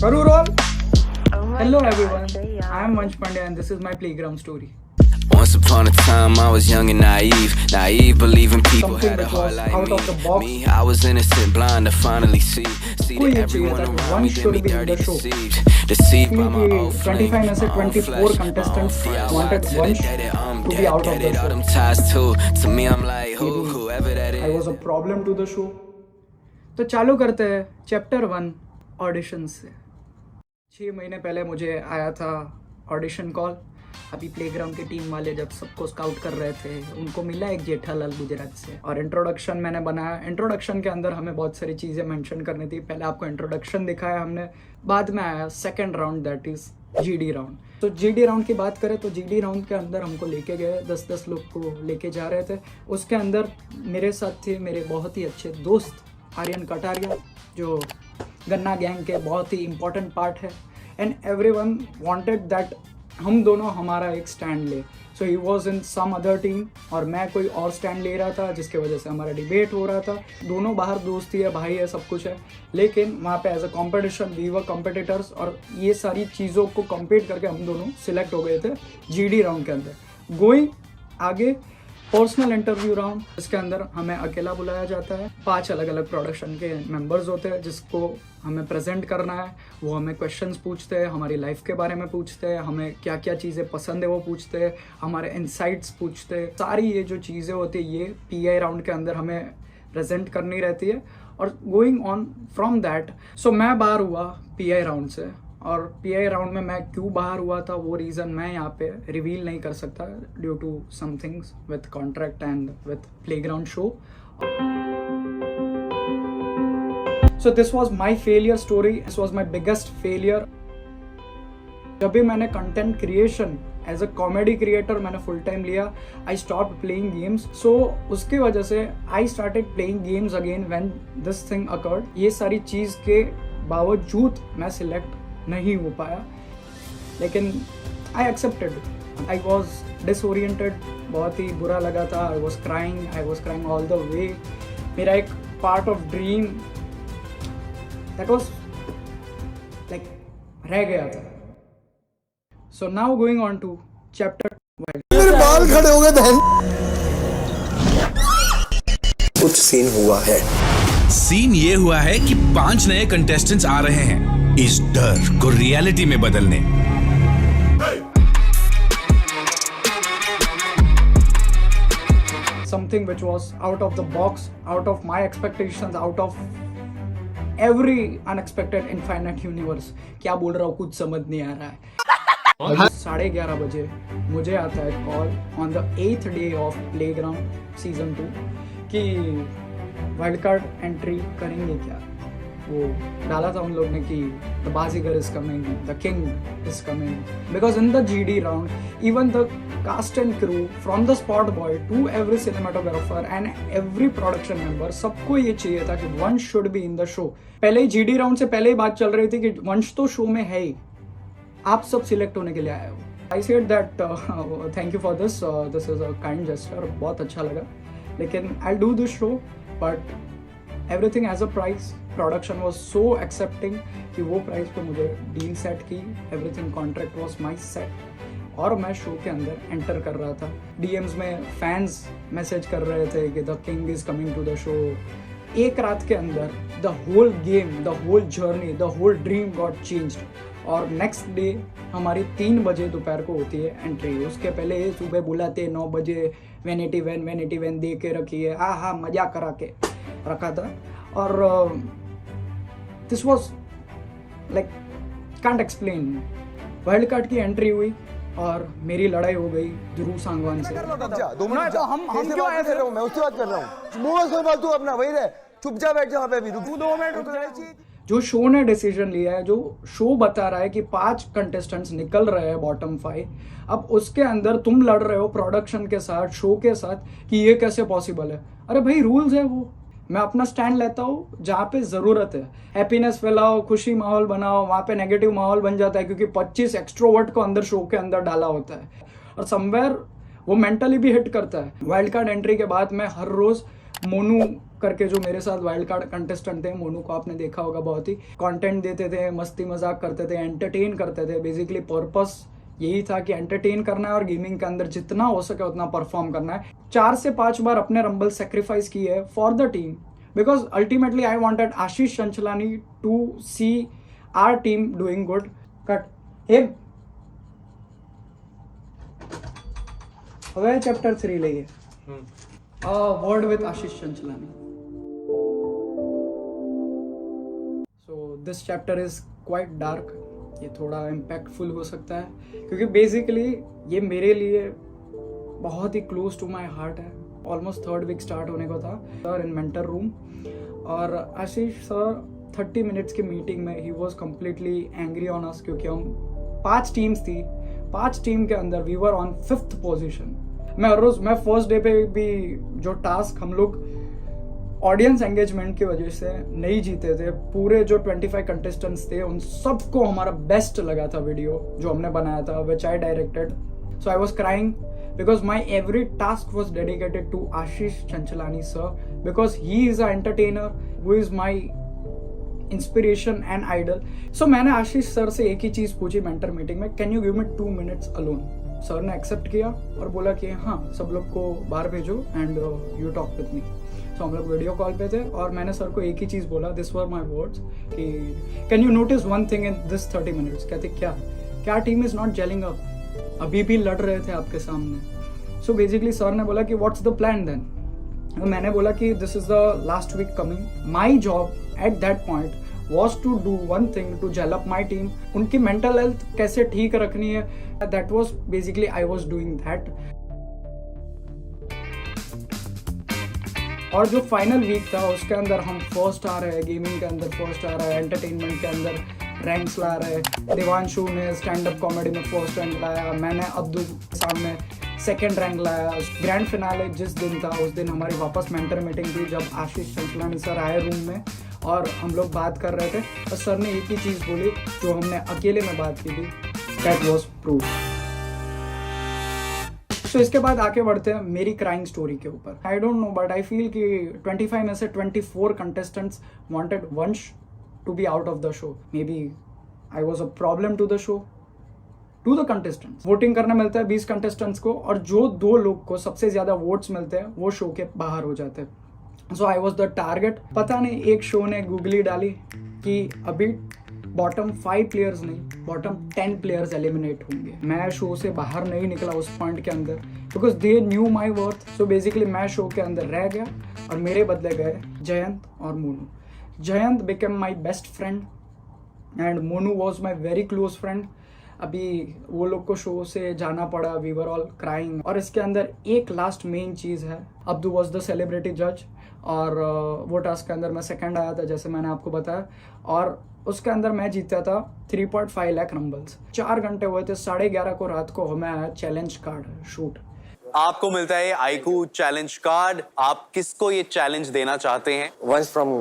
Karu roll. Oh my Hello God, everyone. they I are. am Vansh Pandey and this is my playground story. Once upon a time I was young and naive believing people Something had a which heart was like out of the box. me. I was innocent, blind to finally see को that ये चाहिए everyone था कि around one me did should me be in dirty, the show. deceived by my कि old flame, 25 में से my own 24 flesh, my own contestants friends. wanted To the Vansh day that I'm to be out of the dead, all show. them ties too. To me I'm like Maybe whoever that I is. was a problem to the show. तो चालू करते हैं chapter 1 audition से। 6 महीने पहले मुझे आया था ऑडिशन कॉल। अभी प्लेग्राउंड की टीम वाले जब सबको स्काउट कर रहे थे उनको मिला एक जेठालाल गुजरात से और इंट्रोडक्शन मैंने बनाया। इंट्रोडक्शन के अंदर हमें बहुत सारी चीज़ें मेंशन करनी थी। पहले आपको इंट्रोडक्शन दिखाया हमने, बाद में आया second round that is GD round. तो जीडी राउंड की बात करें तो जीडी राउंड के अंदर हमको लेके गए, 10-10 लोग को लेके जा रहे थे। उसके अंदर मेरे साथ थे मेरे बहुत ही अच्छे दोस्त आर्यन कटारिया जो गन्ना गैंग के बहुत ही इम्पोर्टेंट पार्ट है एंड एवरीवन वांटेड दैट हम दोनों हमारा एक स्टैंड ले। So he was in some other team और मैं कोई और स्टैंड ले रहा था जिसके वजह से हमारा डिबेट हो रहा था। दोनों बाहर दोस्ती है, भाई है, सब कुछ है, लेकिन वहाँ पे as a competition we were competitors और ये सारी चीज़ों को कम्पीट करके हम दोनों सिलेक्ट हो गए थे जीडी राउंड के अंदर। गोइंग आगे पर्सनल इंटरव्यू राउंड, इसके अंदर हमें अकेला बुलाया जाता है। 5 अलग अलग प्रोडक्शन के मेंबर्स होते हैं जिसको हमें प्रेजेंट करना है। वो हमें क्वेश्चंस पूछते हैं, हमारी लाइफ के बारे में पूछते हैं, हमें क्या क्या चीज़ें पसंद है वो पूछते हैं, हमारे इनसाइट्स पूछते हैं। सारी ये जो चीज़ें होती है ये पीआई राउंड के अंदर हमें प्रेजेंट करनी रहती है। और गोइंग ऑन फ्रॉम दैट, सो मैं बाहर हुआ पीआई राउंड से और पीआई राउंड में मैं क्यों बाहर हुआ था वो रीज़न मैं यहाँ पे रिवील नहीं कर सकता due to some things with contract and with playground show. So this was my failure story, this was my biggest failure. जब भी मैंने content creation as a comedy creator मैंने फुल टाइम लिया, I stop playing games. So उसकी वजह से I started playing games again when this thing occurred. ये सारी चीज़ के बावजूद मैं सिलेक्ट नहीं हो पाया, लेकिन I accepted. I was disoriented, बहुत ही बुरा लगा था। I was crying all the way. मेरा एक part of dream that was like रह गया था। So now going on to chapter. मेरे बाल खड़े हो गए बहन। कुछ सीन हुआ है। सीन ये हुआ है कि 5 नए कंटेस्टेंट्स आ रहे हैं इस डर को रियलिटी में बदलने। Something which was out of the box, out of my expectations, out of every unexpected infinite universe। क्या बोल रहा हूँ कुछ समझ नहीं आ रहा है। 11:30 बजे मुझे आता है call on the 8th day of playground season 2 कि वाइल्ड कार्ड एंट्री करेंगे क्या। वो डाला था उन लोग ने कि the Baazigar is coming, the king is coming, because in the GD round even the cast and crew from the spot boy to every cinematographer and every production member, सबको ये चाहिए था कि Vansh should be in the show. पहले ही GD round से पहले ही बात चल रही थी कि वंश तो शो में है ही, आप सब सिलेक्ट होने के लिए आए हो। I said that thank you for this is a kind gesture, बहुत अच्छा लगा, लेकिन I do this show but everything as a price. Production was so accepting कि वो प्राइस पे मुझे डील सेट की, everything contract was my set और मैं शो के अंदर एंटर कर रहा था। डीएम्स में फैंस मैसेज कर रहे थे कि the king is coming to the show. एक रात के अंदर the whole game, the whole journey, the whole dream got changed और नेक्स्ट डे हमारी 3 बजे दोपहर को होती है एंट्री। उसके पहले सुबह बुलाते 9 बजे वैनिटी वैन दे के रखी है, हाँ मजा करा के रखा था। और this was like can't explain. Wild card की एंट्री हुई और मेरी लड़ाई हो गई ध्रुव सांगवान से। 2 मिनट जा। हम क्यों ऐसे रहो, मैं उससे बात कर रहा हूँ। मुंह में कोई बात तू अपना वही रहे, चुप जा, बैठ जा वहाँ पे। अभी रुक 2 मिनट रुक जा। जो शो ने डिसीजन लिया है, जो शो बता रहा है कि 5 कंटेस्टेंट्स निकल रहे हैं बॉटम 5, अब उसके अंदर तुम लड़ रहे हो प्रोडक्शन के साथ, शो के साथ कि ये कैसे पॉसिबल है। अरे भाई रूल्स है वो, मैं अपना स्टैंड लेता हूँ जहाँ पे ज़रूरत है। हैप्पीनेस फैलाओ, खुशी माहौल बनाओ, वहाँ पे नेगेटिव माहौल बन जाता है क्योंकि 25 एक्सट्रोवर्ट को अंदर शो के अंदर डाला होता है और समवेयर वो मेंटली भी हिट करता है। वाइल्ड कार्ड एंट्री के बाद मैं हर रोज़ मोनू करके जो मेरे साथ वाइल्ड कार्ड कंटेस्टेंट थे, मोनू को आपने देखा होगा, बहुत ही कंटेंट देते थे, मस्ती मजाक करते थे, एंटरटेन करते थे। बेसिकली पर्पस यही था कि एंटरटेन करना है और गेमिंग के अंदर जितना हो सके उतना परफॉर्म करना है। 4 से 5 बार अपने रंबल सेक्रीफाइस किए है for the team, because ultimately I wanted Ashish Chanchlani to see our team doing good. Cut him હવે ચેપ્ટર 3 લઈએ, word with Ashish Chanchlani. So this chapter is quite dark. ये थोड़ा इम्पैक्टफुल हो सकता है क्योंकि बेसिकली ये मेरे लिए बहुत ही क्लोज टू माई हार्ट है. ऑलमोस्ट 3rd वीक स्टार्ट होने को था सर इन मेंटर रूम, और आशीष सर 30 मिनट्स की मीटिंग में ही was completely angry on us क्योंकि हम 5 टीम्स थी. 5 टीम के अंदर we were on 5th position. मैं फर्स्ट डे पे भी जो टास्क हम लोग ऑडियंस एंगेजमेंट की वजह से नहीं जीते थे, पूरे जो 25 कंटेस्टेंट्स थे उन सबको हमारा बेस्ट लगा था वीडियो जो हमने बनाया था, which I directed. So I was crying because my every task was dedicated to Ashish Chanchalani sir, because he is an entertainer who is my inspiration and idol. So मैंने आशीष sir से एक ही चीज़ पूछी mentor meeting में, can you give me 2 minutes alone. Sir ने accept किया और बोला कि हाँ सब लोग को बाहर भेजो and you talk with me. So हम लोग वीडियो कॉल पे थे और मैंने सर को एक ही चीज़ बोला, दिस वर माई वर्ड्स, कि can you notice one thing in this 30 minutes. कहते क्या team is not gelling up, अभी भी लड़ रहे थे आपके सामने. सो बेसिकली सर ने बोला कि व्हाट्स द प्लान देन. मैंने बोला कि this is the last week coming. My job at that point was to do one thing, to gel up my team. उनकी मेंटल हेल्थ कैसे ठीक रखनी है, that was basically I was doing that. और जो फाइनल वीक था उसके अंदर हम फर्स्ट आ रहे हैं, गेमिंग के अंदर फर्स्ट आ रहा है, एंटरटेनमेंट के अंदर रैंक्स ला रहे हैं. देवांशु ने स्टैंड अप कॉमेडी में फर्स्ट रैंक लाया, मैंने अब्दुल सामने 2nd रैंक लाया. ग्रैंड फिनाले जिस दिन था उस दिन हमारी वापस मेंटर मीटिंग थी जब आशीष चंचलानी सर आए रूम में और हम लोग बात कर रहे थे और सर ने एक ही चीज़ बोली जो हमने अकेले में बात की थी, दैट वॉज प्रूफ. सो इसके बाद आके बढ़ते हैं मेरी क्राइंग स्टोरी के ऊपर. I don't know but I feel कि 25 में से 24 contestants wanted Vansh to be out of the show. Maybe I was a problem to the show, to the contestants. Voting करने मिलता है 20 कंटेस्टेंट्स को और जो 2 लोग को सबसे ज्यादा वोट्स मिलते हैं वो शो के बाहर हो जाते हैं. सो आई वॉज द टारगेट. पता नहीं एक शो ने गूगली डाली कि अभी बॉटम 5 प्लेयर्स नहीं, बॉटम 10 प्लेयर्स एलिमिनेट होंगे. मैं शो से बाहर नहीं निकला उस पॉइंट के अंदर because they knew my worth. So basically मैं शो के अंदर रह गया और मेरे बदले गए जयंत और Monu. Jayant became my best friend and Monu was my very close friend. अभी वो लोग को शो से जाना पड़ा, वी वर ऑल क्राइंग. और इसके अंदर एक लास्ट मेन चीज़ है, अब्दू वॉज द सेलिब्रिटी जज और वो टास्क के अंदर मैं 2nd आया था जैसे मैंने आपको बताया, और उसके अंदर मैं जीता था 3.5 लाख रंबल्स. 4 घंटे हुए थे, 11:30 को रात को हमें आया चैलेंज कार्ड शूट. आपको मिलता है आईकू चैलेंज कार्ड. आप किसको ये चैलेंज देना चाहते हैं? वंस फ्रॉम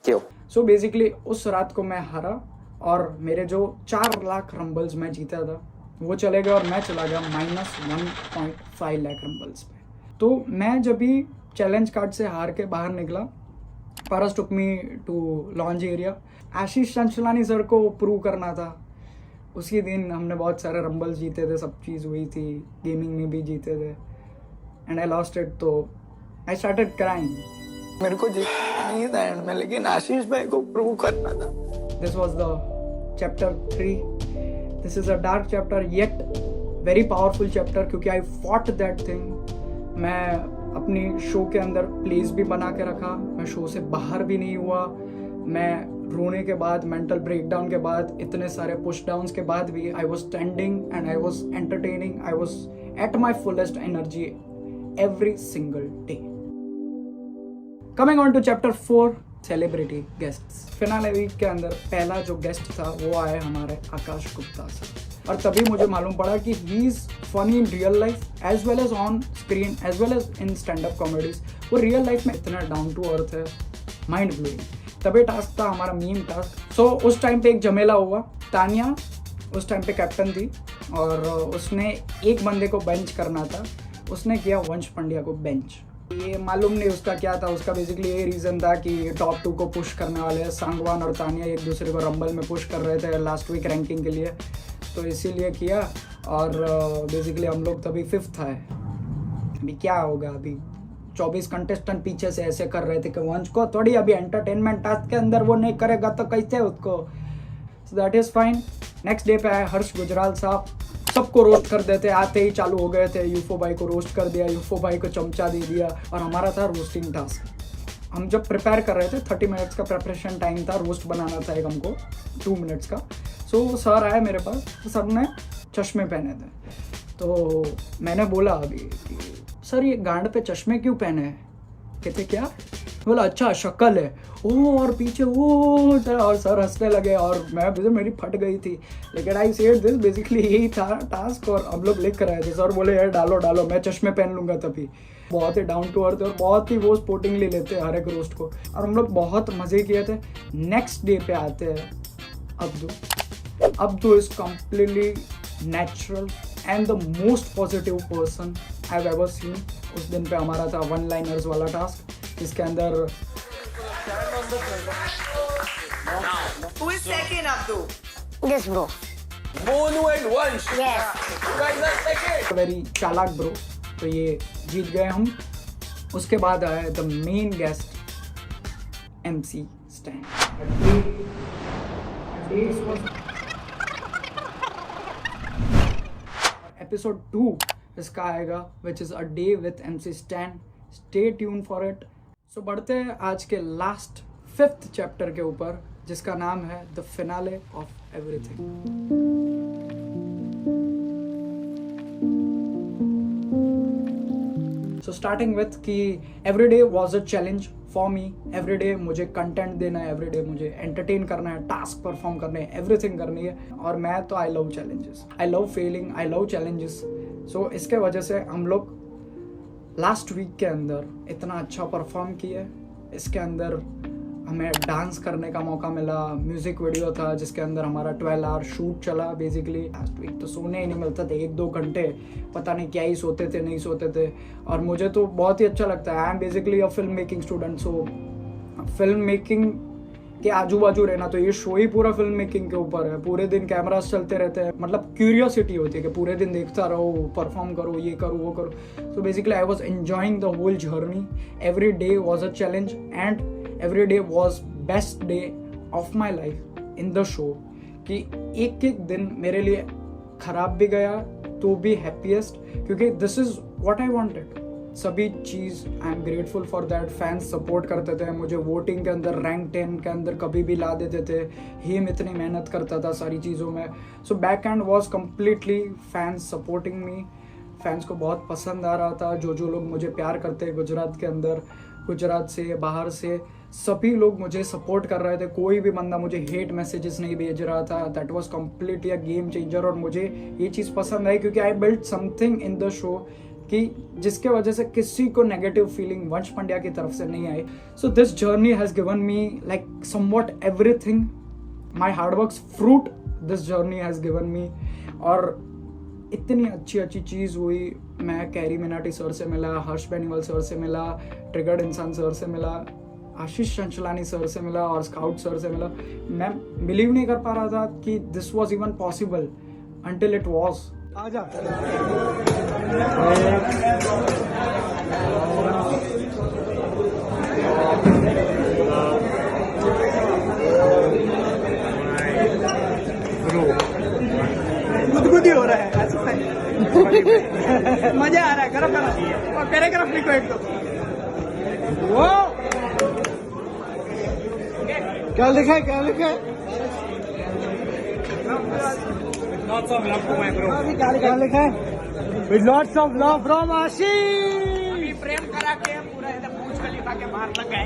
क्यों. सो बेसिकली उस रात को मैं हारा और मेरे जो 4 लाख रंबल्स मैं जीता था वो चले गए और मैं चला गया -1.5 लाख रंबल्स पे. तो मैं जब भी चैलेंज कार्ड से हार के बाहर निकला, Paras took me to launch area. Ashish Chanchlani sir को प्रूव करना था. उसी दिन हमने बहुत सारे रंबल्स जीते थे, सब चीज़ हुई थी, गेमिंग में भी जीते थे एंड आई लॉस्ट इट. तो आई स्टार्टेड क्राइंग. मेरे को जीतना नहीं था एंड में, लेकिन आशीष भाई को प्रूव करना था. This was the chapter 3. This is a dark chapter yet very powerful chapter क्योंकि I fought that thing. मैं अपनी शो के अंदर प्लेस भी बना के रखा, मैं शो से बाहर भी नहीं हुआ. मैं रोने के बाद, मेंटल ब्रेकडाउन के बाद, इतने सारे पुश डाउन्स के बाद भी I was standing and I was entertaining. I was at my fullest energy every single day. Coming on to chapter 4, celebrity guests. Finale week के अंदर पहला जो गेस्ट था वो आए हमारे आकाश गुप्ता सर. और तभी मुझे मालूम पड़ा कि he is funny in real life as well as on screen as well as in stand up comedies. वो रियल लाइफ में इतना डाउन टू अर्थ है, माइंड ब्लोइंग. तभी टास्क था हमारा मीम टास्क. सो उस टाइम पे एक झमेला हुआ. तानिया उस टाइम पे कैप्टन थी और उसने एक बंदे को बेंच करना था. उसने किया वंश पंड्या को बेंच. ये मालूम नहीं उसका क्या था, उसका बेसिकली ये रीज़न था कि टॉप 2 को पुश करने वाले हैं। सांगवान और तानिया एक दूसरे को रंबल में पुश कर रहे थे लास्ट वीक रैंकिंग के लिए, तो इसीलिए किया। और बेसिकली हम लोग तभी 5th आए। अभी क्या होगा, अभी 24 कंटेस्टेंट पीछे से ऐसे कर रहे थे कि वंश को थोड़ी अभी एंटरटेनमेंट टास्क के अंदर वो नहीं करेगा तो कैसे उसको। So that is fine. Next day पे आए हर्ष गुजराल साहब, सबको रोस्ट कर देते, आते ही चालू हो गए थे। यूफो भाई को रोस्ट कर दिया, यूफो भाई को चमचा दे दिया, और हमारा था रोस्टिंग टास्क। हम जब प्रिपेयर कर रहे थे 30 मिनट्स का प्रिपरेशन टाइम था, रोस्ट बनाना था एक हमको 2 मिनट्स का। सो सर आए मेरे पास, तो सर ने चश्मे पहने थे, तो मैंने बोला अभी कि सर ये गांड पे चश्मे क्यों पहने हैं? कहते क्या? बोला अच्छा शक्ल है, ओ और पीछे ओ सर, और सर हंसने लगे और मैं मेरी फट गई थी। लेकिन आई सेड दिस, बेसिकली यही था टास्क और हम लोग लिख रहे थे। सर बोले यार डालो डालो, मैं चश्मे पहन लूँगा तभी। बहुत ही डाउन टू अर्थ और बहुत ही वो स्पोर्टिंगली लेते हैं हर एक रोस्ट को, और हम लोग बहुत मज़े किए थे। नेक्स्ट डे पे आते हैं Abdu is completely natural and the most positive person I have ever seen. उस दिन पे हमारा था 1 लाइनर्स वाला टास्क, जिसके अंदर Who is second, Abdu? Yes, bro. Monu and Vansh, Yes. you guys are second. Very चालाक ब्रो, तो ये जीत गए हम। उसके बाद आया the main guest MC Stan। Episode 2 इसका आएगा, which is a day with MC Stan। Stay tune for it. So बढ़ते हैं आज के लास्ट 5th चैप्टर के ऊपर, जिसका नाम है the finale of everything. So starting with कि every day was a challenge for me. Every day मुझे कंटेंट देना है, एवरी डे मुझे एंटरटेन करना है, टास्क परफॉर्म करने हैं, एवरीथिंग करनी है। और मैं तो I love challenges, I love failing, I love challenges. So इसके वजह से हम लोग लास्ट वीक के अंदर इतना अच्छा परफॉर्म किए। इसके अंदर हमें डांस करने का मौका मिला, म्यूज़िक वीडियो था जिसके अंदर हमारा 12 आवर शूट चला। बेसिकली लास्ट वीक तो सोने ही नहीं मिलता था, 1-2 घंटे पता नहीं क्या ही सोते थे, नहीं सोते थे। और मुझे तो बहुत ही अच्छा लगता है, I am basically a film making student. So film making के आजू बाजू रहना, तो ये शो ही पूरा फिल्म मेकिंग के ऊपर है। पूरे दिन कैमरास चलते रहते हैं, मतलब क्यूरियोसिटी होती है कि पूरे दिन देखता रहो, परफॉर्म करो, ये करो वो करो। So basically I was enjoying the whole journey. Every day was a challenge and every day was best day of my life in the show. कि एक एक दिन मेरे लिए खराब भी गया तो भी हैप्पीएस्ट, क्योंकि this is what I wanted. सभी चीज़ I am grateful for that. Fans support करते थे मुझे, वोटिंग के अंदर रैंक 10 के अंदर कभी भी ला देते थे। हिम इतनी मेहनत करता था सारी चीज़ों में। So back and was completely fans supporting me. Fans को बहुत पसंद आ रहा था। जो लोग मुझे प्यार करते हैं गुजरात के अंदर, गुजरात से, बाहर से, सभी लोग मुझे सपोर्ट कर रहे थे। कोई भी बंदा मुझे हेट मैसेजेस नहीं भेज रहा था। That was completely a game changer. और मुझे ये चीज़ पसंद आई क्योंकि I built something in the show कि जिसके वजह से किसी को नेगेटिव फीलिंग वंश पंड्या की तरफ से नहीं आई। So this journey has given me like somewhat everything. My hard work's fruit this journey has given me. और इतनी अच्छी अच्छी चीज़ हुई। मैं कैरी मिनाटी सर से मिला, हर्ष बेनीवाल सर से मिला, ट्रिगर्ड इंसान सर से मिला, आशीष चंचलानी सर से मिला और स्काउट सर से मिला। मैं बिलीव नहीं कर पा रहा था कि this was even possible until it was. गुदगुदी हो रहा है मजा आ रहा है। करो करो और करे करो फ्लिक एक तो वो क्या लिखा है, क्या लिखा है? क्या लिखा है? With lots of love from आशीष। प्रेम करा के पूरा एकदम पूछ खलीफा के बाहर लग गए।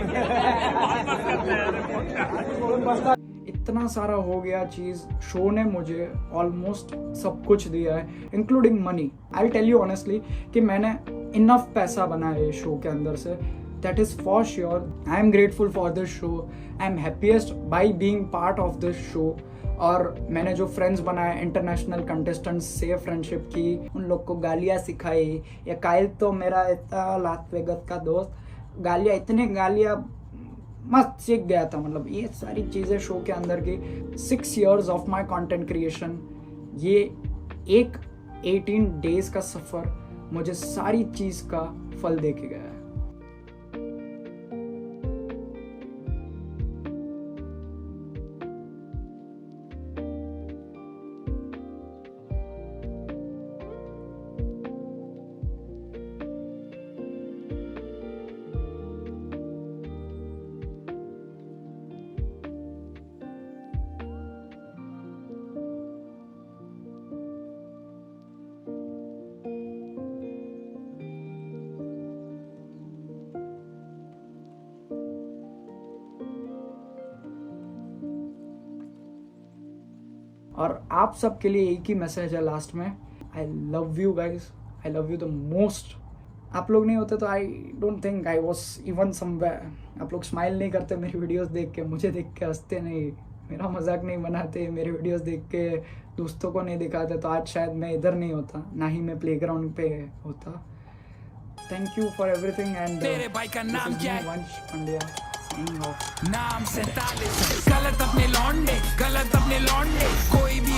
इतना सारा हो गया चीज़। शो ने मुझे ऑलमोस्ट सब कुछ दिया है, including money. I tell you honestly कि मैंने इनफ पैसा बनाया है शो के अंदर से। That is for sure. I am grateful for this show. I am happiest by being part of this show. और मैंने जो फ्रेंड्स बनाए इंटरनेशनल कंटेस्टेंट्स से फ्रेंडशिप की, उन लोग को गालियाँ सिखाई। या कायल तो मेरा इतना लास वेगस का दोस्त, गालियाँ इतने गालियाँ मस्त सीख गया था। मतलब ये सारी चीज़ें शो के अंदर की 6 years of my content creation, ये एक 18 days का सफ़र मुझे सारी चीज़ का फल दे के गया है। और आप सबके लिए एक ही मैसेज है लास्ट में, I love you guys, I love you the most. आप लोग नहीं होते तो I don't think I was even somewhere. आप लोग स्माइल नहीं करते मेरी वीडियोस देख के, मुझे देख के हंसते नहीं, मेरा मजाक नहीं बनाते, मेरे वीडियोस देख के दोस्तों को नहीं दिखाते, तो आज शायद मैं इधर नहीं होता, ना ही मैं प्लेग्राउंड पे होता। Thank you for everything and तेरे भाई का नाम क्या है? वंश पांड्या signing off। नाम 47, गलत अपने लौंडे, गलत अपने लौंडे, कोई भी